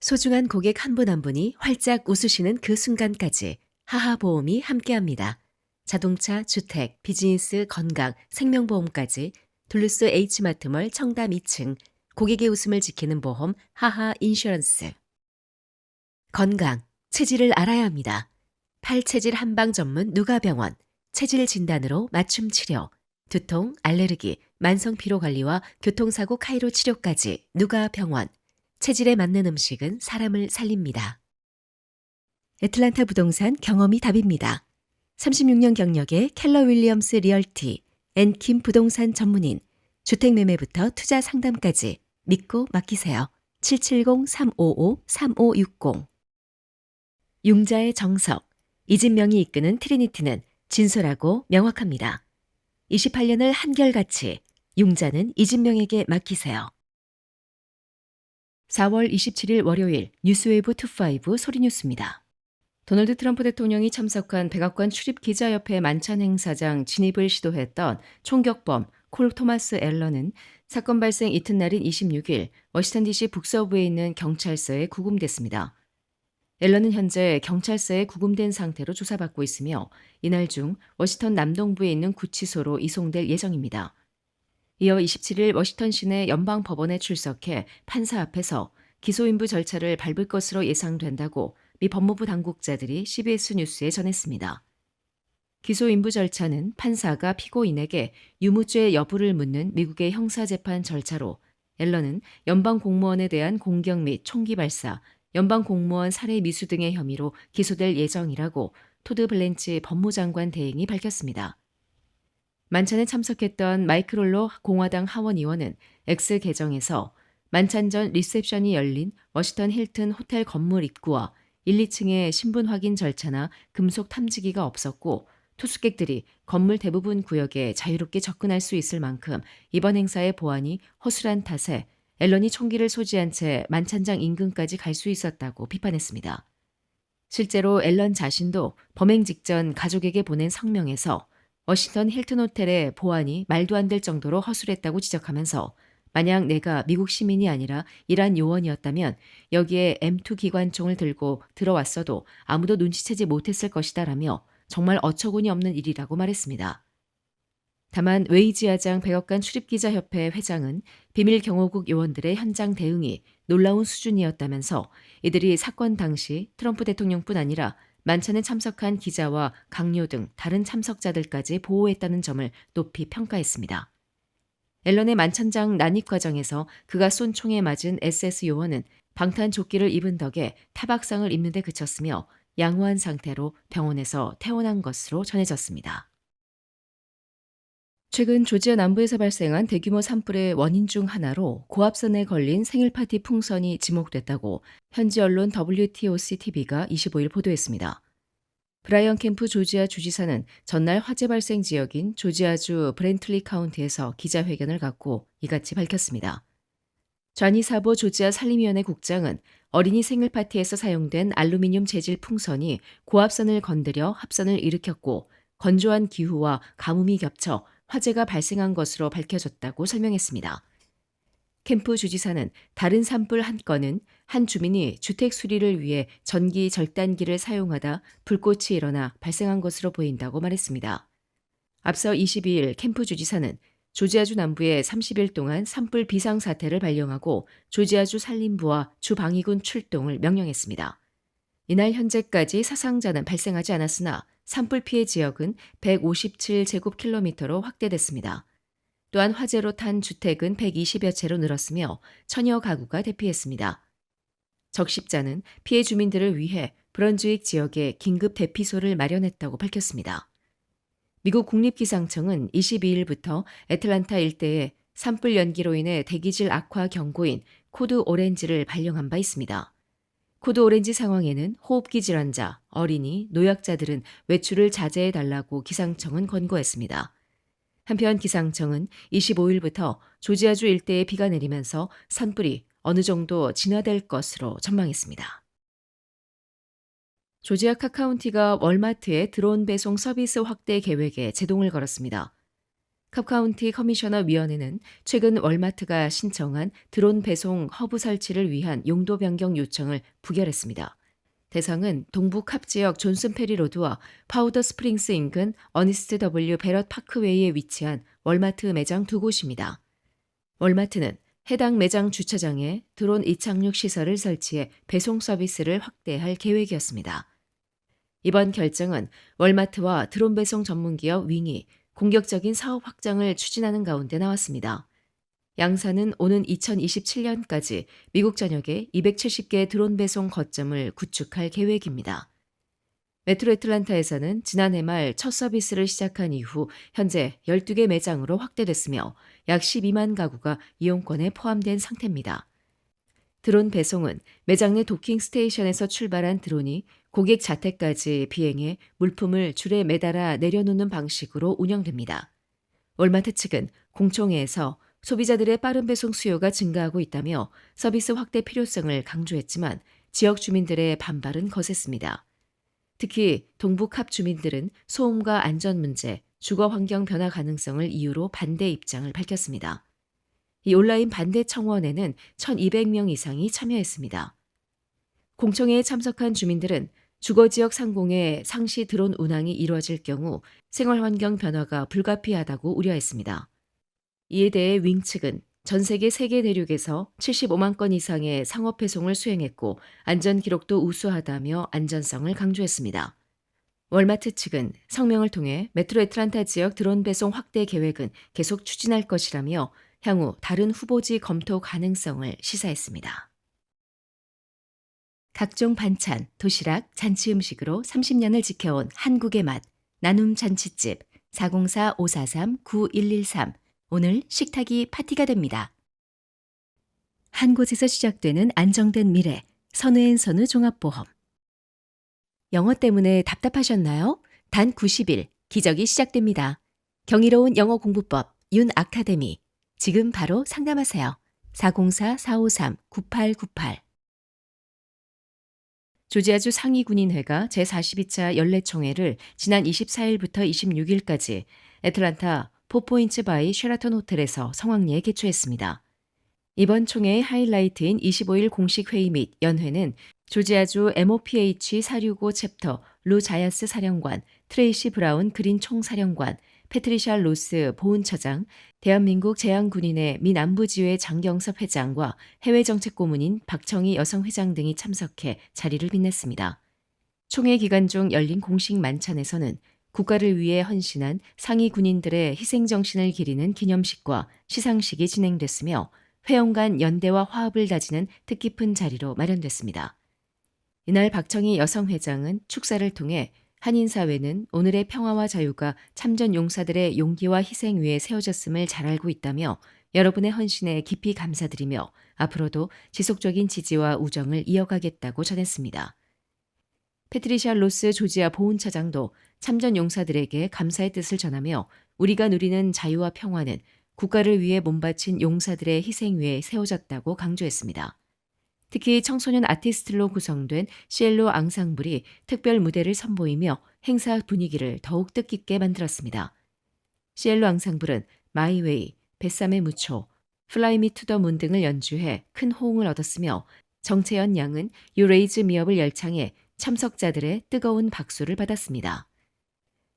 소중한 고객 한 분 한 분이 활짝 웃으시는 그 순간까지 하하보험이 함께합니다. 자동차, 주택, 비즈니스, 건강, 생명보험까지 둘루스 H마트몰 청담 2층 고객의 웃음을 지키는 보험 하하 인슈런스. 건강, 체질을 알아야 합니다. 팔체질 한방 전문 누가병원, 체질 진단으로 맞춤 치료, 두통, 알레르기, 만성 피로 관리와 교통사고 카이로 치료까지 누가병원. 체질에 맞는 음식은 사람을 살립니다. 애틀란타 부동산 경험이 답입니다. 36년 경력의 켈러 윌리엄스 리얼티, 앤킴 부동산 전문인, 주택매매부터 투자 상담까지 믿고 맡기세요. 770-355-3560. 융자의 정석, 이진명이 이끄는 트리니티는 진솔하고 명확합니다. 28년을 한결같이 융자는 이진명에게 맡기세요. 4월 27일 월요일 뉴스웨이브 25 소리뉴스입니다. 도널드 트럼프 대통령이 참석한 백악관 출입기자협회 만찬 행사장 진입을 시도했던 총격범 콜 토마스 앨런은 사건 발생 이튿날인 26일 워싱턴 DC 북서부에 있는 경찰서에 구금됐습니다. 앨런은 현재 경찰서에 구금된 상태로 조사받고 있으며 이날 중 워싱턴 남동부에 있는 구치소로 이송될 예정입니다. 이어 27일 워싱턴 시내 연방법원에 출석해 판사 앞에서 기소인부 절차를 밟을 것으로 예상된다고 미 법무부 당국자들이 CBS 뉴스에 전했습니다. 기소인부 절차는 판사가 피고인에게 유무죄 여부를 묻는 미국의 형사재판 절차로 앨런은 연방공무원에 대한 공격 및 총기 발사, 연방공무원 살해 미수 등의 혐의로 기소될 예정이라고 토드 블렌치 법무장관 대행이 밝혔습니다. 만찬에 참석했던 마이크 롤러 공화당 하원 의원은 X 계정에서 만찬 전 리셉션이 열린 워싱턴 힐튼 호텔 건물 입구와 1, 2층의 신분 확인 절차나 금속 탐지기가 없었고 투숙객들이 건물 대부분 구역에 자유롭게 접근할 수 있을 만큼 이번 행사의 보안이 허술한 탓에 앨런이 총기를 소지한 채 만찬장 인근까지 갈 수 있었다고 비판했습니다. 실제로 앨런 자신도 범행 직전 가족에게 보낸 성명에서 워싱턴 힐튼 호텔의 보안이 말도 안 될 정도로 허술했다고 지적하면서 만약 내가 미국 시민이 아니라 이란 요원이었다면 여기에 M2 기관총을 들고 들어왔어도 아무도 눈치채지 못했을 것이다라며 정말 어처구니 없는 일이라고 말했습니다. 다만 웨이지아장 백악관 출입기자협회 회장은 비밀 경호국 요원들의 현장 대응이 놀라운 수준이었다면서 이들이 사건 당시 트럼프 대통령뿐 아니라 만찬에 참석한 기자와 강요 등 다른 참석자들까지 보호했다는 점을 높이 평가했습니다. 앨런의 만찬장 난입 과정에서 그가 쏜 총에 맞은 SS 요원은 방탄조끼를 입은 덕에 타박상을 입는 데 그쳤으며 양호한 상태로 병원에서 퇴원한 것으로 전해졌습니다. 최근 조지아 남부에서 발생한 대규모 산불의 원인 중 하나로 고압선에 걸린 생일 파티 풍선이 지목됐다고 현지 언론 WTOC-TV가 25일 보도했습니다. 브라이언 캠프 조지아 주지사는 전날 화재 발생 지역인 조지아주 브렌틀리 카운티에서 기자회견을 갖고 이같이 밝혔습니다. 좌니 사보 조지아 산림위원회 국장은 어린이 생일 파티에서 사용된 알루미늄 재질 풍선이 고압선을 건드려 합선을 일으켰고 건조한 기후와 가뭄이 겹쳐 화재가 발생한 것으로 밝혀졌다고 설명했습니다. 캠프 주지사는 다른 산불 한 건은 한 주민이 주택 수리를 위해 전기 절단기를 사용하다 불꽃이 일어나 발생한 것으로 보인다고 말했습니다. 앞서 22일 캠프 주지사는 조지아주 남부에 30일 동안 산불 비상사태를 발령하고 조지아주 산림부와 주방위군 출동을 명령했습니다. 이날 현재까지 사상자는 발생하지 않았으나 산불 피해 지역은 157제곱킬로미터로 확대됐습니다. 또한 화재로 탄 주택은 120여 채로 늘었으며 천여 가구가 대피했습니다. 적십자는 피해 주민들을 위해 브런즈윅 지역에 긴급 대피소를 마련했다고 밝혔습니다. 미국 국립기상청은 22일부터 애틀란타 일대에 산불 연기로 인해 대기질 악화 경고인 코드 오렌지를 발령한 바 있습니다. 코드 오렌지 상황에는 호흡기 질환자, 어린이, 노약자들은 외출을 자제해달라고 기상청은 권고했습니다. 한편 기상청은 25일부터 조지아주 일대에 비가 내리면서 산불이 어느 정도 진화될 것으로 전망했습니다. 조지아 카카운티가 월마트의 드론 배송 서비스 확대 계획에 제동을 걸었습니다. 캅카운티 커미셔너 위원회는 최근 월마트가 신청한 드론 배송 허브 설치를 위한 용도 변경 요청을 부결했습니다. 대상은 동부 캅 지역 존슨 페리 로드와 파우더 스프링스 인근 어니스트 W 베럿 파크웨이에 위치한 월마트 매장 두 곳입니다. 월마트는 해당 매장 주차장에 드론 이착륙 시설을 설치해 배송 서비스를 확대할 계획이었습니다. 이번 결정은 월마트와 드론 배송 전문기업 윙이 공격적인 사업 확장을 추진하는 가운데 나왔습니다. 양사는 오는 2027년까지 미국 전역에 270개 드론 배송 거점을 구축할 계획입니다. 메트로 애틀란타에서는 지난해 말 첫 서비스를 시작한 이후 현재 12개 매장으로 확대됐으며 약 12만 가구가 이용권에 포함된 상태입니다. 드론 배송은 매장 내 도킹 스테이션에서 출발한 드론이 고객 자택까지 비행해 물품을 줄에 매달아 내려놓는 방식으로 운영됩니다. 월마트 측은 공청회에서 소비자들의 빠른 배송 수요가 증가하고 있다며 서비스 확대 필요성을 강조했지만 지역 주민들의 반발은 거셌습니다. 특히 동부 캅 주민들은 소음과 안전 문제, 주거 환경 변화 가능성을 이유로 반대 입장을 밝혔습니다. 이 온라인 반대 청원에는 1,200명 이상이 참여했습니다. 공청회에 참석한 주민들은 주거지역 상공에 상시 드론 운항이 이루어질 경우 생활환경 변화가 불가피하다고 우려했습니다. 이에 대해 윙 측은 전 세계 3개 대륙에서 75만 건 이상의 상업 배송을 수행했고 안전 기록도 우수하다며 안전성을 강조했습니다. 월마트 측은 성명을 통해 메트로 애틀란타 지역 드론 배송 확대 계획은 계속 추진할 것이라며 향후 다른 후보지 검토 가능성을 시사했습니다. 각종 반찬, 도시락, 잔치 음식으로 30년을 지켜온 한국의 맛, 나눔 잔치집 404-543-9113 오늘 식탁이 파티가 됩니다. 한 곳에서 시작되는 안정된 미래, 선우앤선우 종합보험. 영어 때문에 답답하셨나요? 단 90일, 기적이 시작됩니다. 경이로운 영어 공부법, 윤 아카데미. 지금 바로 상담하세요. 404-453-9898. 조지아주 상위군인회가 제42차 연례총회를 지난 24일부터 26일까지 애틀란타 포포인츠 바이 쉐라턴 호텔에서 성황리에 개최했습니다. 이번 총회의 하이라이트인 25일 공식 회의 및 연회는 조지아주 MOPH 465 챕터 루 자야스 사령관, 트레이시 브라운 그린 총사령관, 패트리샤 로스 보훈처장, 대한민국 제향군인회 미 남부지회 장경섭 회장과 해외정책고문인 박청희 여성회장 등이 참석해 자리를 빛냈습니다. 총회 기간 중 열린 공식 만찬에서는 국가를 위해 헌신한 상위 군인들의 희생정신을 기리는 기념식과 시상식이 진행됐으며 회원 간 연대와 화합을 다지는 뜻깊은 자리로 마련됐습니다. 이날 박청희 여성회장은 축사를 통해 한인사회는 오늘의 평화와 자유가 참전 용사들의 용기와 희생 위에 세워졌음을 잘 알고 있다며 여러분의 헌신에 깊이 감사드리며 앞으로도 지속적인 지지와 우정을 이어가겠다고 전했습니다. 패트리샤 로스 조지아 보훈처장도 참전 용사들에게 감사의 뜻을 전하며 우리가 누리는 자유와 평화는 국가를 위해 몸바친 용사들의 희생 위에 세워졌다고 강조했습니다. 특히 청소년 아티스트로 구성된 시엘로 앙상블이 특별 무대를 선보이며 행사 분위기를 더욱 뜻깊게 만들었습니다. 시엘로 앙상블은 마이웨이, 뱃삼의 무초, 플라이 미 투 더 문 등을 연주해 큰 호응을 얻었으며 정채연 양은 유 레이즈 미업을 열창해 참석자들의 뜨거운 박수를 받았습니다.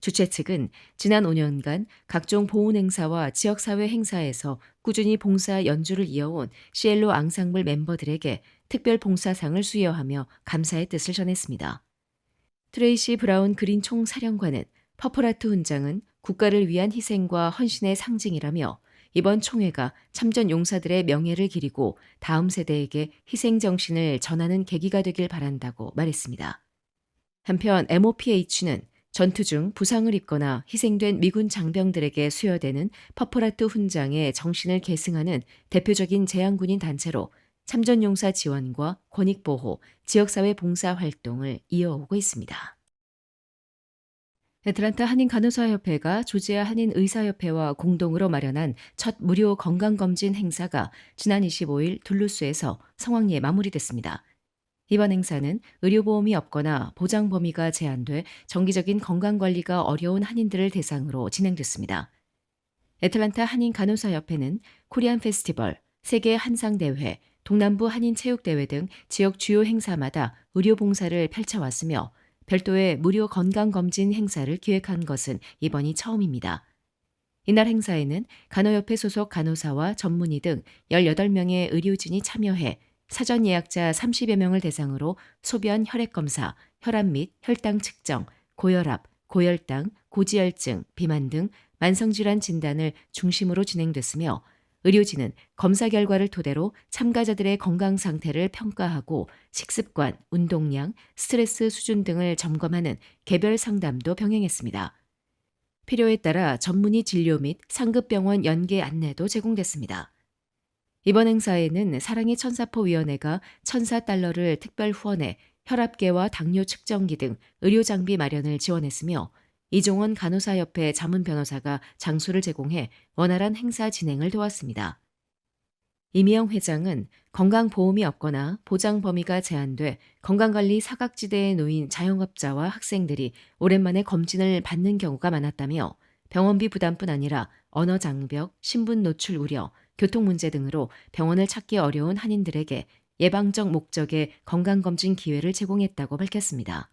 주최 측은 지난 5년간 각종 보훈 행사와 지역사회 행사에서 꾸준히 봉사 연주를 이어온 시엘로 앙상블 멤버들에게 특별 봉사상을 수여하며 감사의 뜻을 전했습니다. 트레이시 브라운 그린 총사령관은 퍼플하트 훈장은 국가를 위한 희생과 헌신의 상징이라며 이번 총회가 참전 용사들의 명예를 기리고 다음 세대에게 희생 정신을 전하는 계기가 되길 바란다고 말했습니다. 한편 MOPH는 전투 중 부상을 입거나 희생된 미군 장병들에게 수여되는 퍼플하트 훈장의 정신을 계승하는 대표적인 제향군인 단체로 참전용사 지원과 권익보호, 지역사회 봉사 활동을 이어오고 있습니다. 애틀란타 한인간호사협회가 조지아 한인의사협회와 공동으로 마련한 첫 무료 건강검진 행사가 지난 25일 둘루스에서 성황리에 마무리됐습니다. 이번 행사는 의료보험이 없거나 보장 범위가 제한돼 정기적인 건강관리가 어려운 한인들을 대상으로 진행됐습니다. 애틀란타 한인간호사협회는 코리안 페스티벌, 세계 한상대회, 동남부 한인체육대회 등 지역 주요 행사마다 의료봉사를 펼쳐왔으며 별도의 무료 건강검진 행사를 기획한 것은 이번이 처음입니다. 이날 행사에는 간호협회 소속 간호사와 전문의 등 18명의 의료진이 참여해 사전 예약자 30여 명을 대상으로 소변 혈액검사, 혈압 및 혈당 측정, 고혈압, 고혈당, 고지혈증, 비만 등 만성질환 진단을 중심으로 진행됐으며 의료진은 검사 결과를 토대로 참가자들의 건강 상태를 평가하고 식습관, 운동량, 스트레스 수준 등을 점검하는 개별 상담도 병행했습니다. 필요에 따라 전문의 진료 및 상급병원 연계 안내도 제공됐습니다. 이번 행사에는 사랑의 천사포위원회가 1,000달러를 특별 후원해 혈압계와 당뇨 측정기 등 의료 장비 마련을 지원했으며 이종원 간호사협회 자문 변호사가 장소를 제공해 원활한 행사 진행을 도왔습니다. 이미영 회장은 건강보험이 없거나 보장 범위가 제한돼 건강관리 사각지대에 놓인 자영업자와 학생들이 오랜만에 검진을 받는 경우가 많았다며 병원비 부담뿐 아니라 언어 장벽, 신분 노출 우려, 교통 문제 등으로 병원을 찾기 어려운 한인들에게 예방적 목적의 건강검진 기회를 제공했다고 밝혔습니다.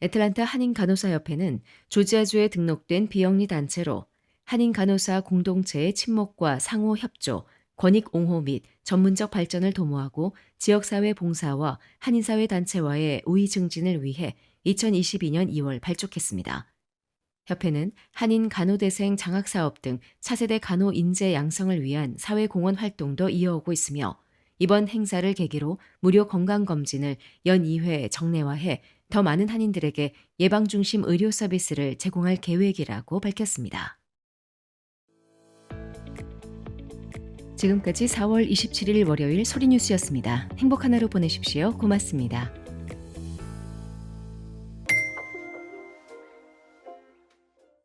애틀란타 한인간호사협회는 조지아주에 등록된 비영리 단체로 한인간호사 공동체의 친목과 상호 협조, 권익 옹호 및 전문적 발전을 도모하고 지역사회 봉사와 한인사회 단체와의 우위 증진을 위해 2022년 2월 발족했습니다. 협회는 한인 간호대생 장학사업 등 차세대 간호 인재 양성을 위한 사회공헌 활동도 이어오고 있으며 이번 행사를 계기로 무료 건강검진을 연 2회 정례화해 더 많은 한인들에게 예방중심 의료 서비스를 제공할 계획이라고 밝혔습니다. 지금까지 4월 27일 월요일 소리뉴스였습니다. 행복한 하루 보내십시오. 고맙습니다.